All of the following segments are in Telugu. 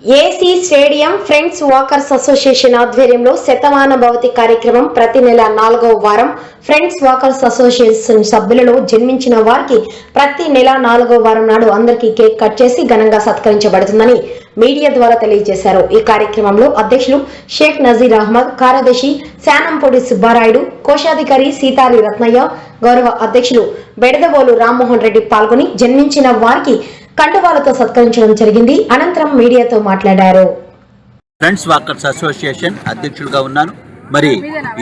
AC stadium friends walkers association ఆధ్వర్యంలో శతమాన భవతి కార్యక్రమం ప్రతి నెల 4వ వారం ఫ్రెండ్స్ వాకర్స్ అసోసియేషన్ సభ్యులలో జన్మించిన వారికి ప్రతి నెల 4వ వారం నాడు అందరికీ కేక్ కట్ చేసి ఘనంగా సత్కరించబడుతుందని మీడియా ద్వారా తెలియజేశారు. ఈ కార్యక్రమంలో అధ్యక్షులు షేక్ నజీర్ అహ్మద్, కార్యదర్శి శానంపూడి సుబ్బారాయుడు, కోశాధికారి సీతారి రత్నయ్య, గౌరవ అధ్యక్షులు బెడదవోలు రామ్మోహన్ రెడ్డి పాల్గొని జన్మించిన వారికి కండువాలతో సత్కరించడం జరిగింది. అనంతరం మీడియాతో మాట్లాడారు. ఫ్రెండ్స్ వాకర్స్ అసోసియేషన్ అధ్యక్షుడిగా ఉన్నాను. మరి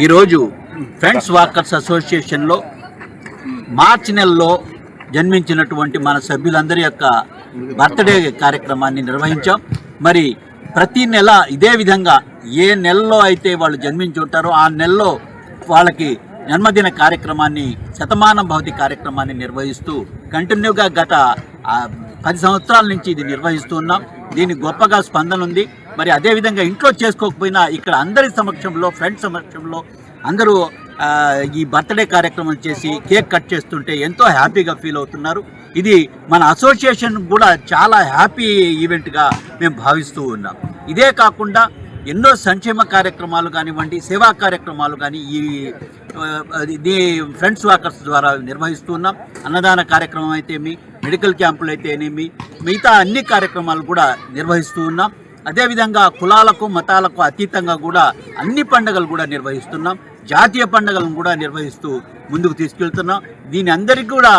ఈరోజు ఫ్రెండ్స్ వాకర్స్ అసోసియేషన్లో మార్చి నెలలో జన్మించినటువంటి మన సభ్యులందరి యొక్క బర్త్డే కార్యక్రమాన్ని నిర్వహించాం. మరి ప్రతి నెల ఇదే విధంగా ఏ నెలలో అయితే వాళ్ళు జన్మించి ఉంటారో ఆ నెలలో వాళ్ళకి జన్మదిన కార్యక్రమాన్ని శతమానం భవతి కార్యక్రమాన్ని నిర్వహిస్తూ కంటిన్యూగా గత 10 సంవత్సరాల నుంచి ఇది నిర్వహిస్తూ ఉన్నాం. దీనికి గొప్పగా స్పందన ఉంది. మరి అదేవిధంగా ఇంట్లో చేసుకోకపోయినా ఇక్కడ అందరి సమక్షంలో, ఫ్రెండ్స్ సమక్షంలో అందరూ ఈ బర్త్డే కార్యక్రమం చేసి కేక్ కట్ చేస్తుంటే ఎంతో హ్యాపీగా ఫీల్ అవుతున్నారు. ఇది మన అసోసియేషన్ కూడా చాలా హ్యాపీ ఈవెంట్గా మేము భావిస్తూ ఉన్నాం. ఇదే కాకుండా ఎన్నో సంక్షేమ కార్యక్రమాలు కానివ్వండి, సేవా కార్యక్రమాలు కానీ ఈ ఫ్రెండ్స్ వాకర్స్ ద్వారా నిర్వహిస్తూ ఉన్నాం. అన్నదాన కార్యక్రమం అయితేమి, మెడికల్ క్యాంపులు అయితేనేమి, మిగతా అన్ని కార్యక్రమాలు కూడా నిర్వహిస్తూ ఉన్నాం. అదేవిధంగా కులాలకు మతాలకు అతీతంగా కూడా అన్ని పండుగలు కూడా నిర్వహిస్తున్నాం. జాతీయ పండుగలను కూడా నిర్వహిస్తూ ముందుకు తీసుకెళ్తున్నాం. దీని అందరికీ కూడా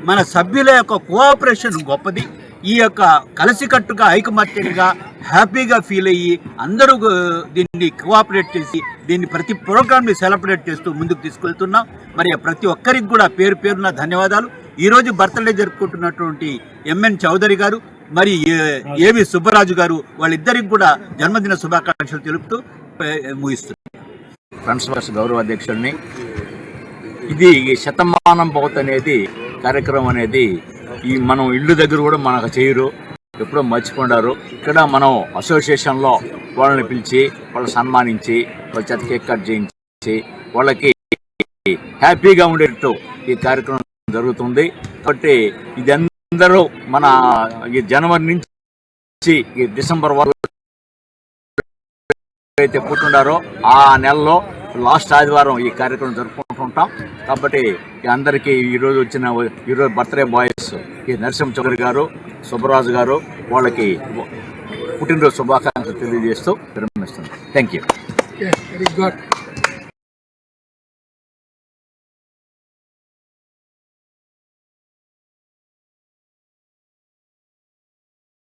మన సభ్యుల యొక్క కోఆపరేషన్ గొప్పది. ఈ యొక్క కలిసికట్టుగా ఐకమత్యంగా హ్యాపీగా ఫీల్ అయ్యి అందరూ దీన్ని కోఆపరేట్ చేసి దీన్ని ప్రతి ప్రోగ్రామ్ని సెలబ్రేట్ చేస్తూ ముందుకు తీసుకెళ్తున్నాం. మరి ప్రతి ఒక్కరికి కూడా పేరు పేరున ధన్యవాదాలు. ఈరోజు బర్త్డే జరుపుకుంటున్నటువంటి ఎంఎన్ చౌదరి గారు, మరి ఏవి సుబ్బరాజు గారు, వాళ్ళిద్దరికి కూడా జన్మదిన శుభాకాంక్షలు తెలుపుతూ ముగిస్తున్నారు. ఫ్రెండ్స్ వాకర్స్ గౌరవ అధ్యక్షుడిని. ఇది శతమానం భవతి అనేది కార్యక్రమం అనేది మనం ఇల్లు దగ్గర కూడా మనకు చేయరు, ఎప్పుడో మర్చిపోయారు. ఇక్కడ మనం అసోసియేషన్లో వాళ్ళని పిలిచి వాళ్ళు సన్మానించి వాళ్ళ చేత కేక్ కట్ చేయించి వాళ్ళకి హ్యాపీగా ఉండేటట్టు ఈ కార్యక్రమం జరుగుతుంది. కాబట్టి ఇది అందరూ మన ఈ జనవరి నుంచి ఈ డిసెంబర్ వరకు అయితే పుట్టిండారో ఆ నెలలో లాస్ట్ ఆదివారం ఈ కార్యక్రమం జరుపుకుంటుంటాం. కాబట్టి అందరికీ ఈరోజు బర్త్డే బాయ్స్ ఈ నరసింహ చౌదరి గారు, సుబ్బరాజు గారు వాళ్ళకి పుట్టినరోజు శుభాకాంక్షలు తెలియజేస్తూ విరమిస్తున్నాం. Thank you.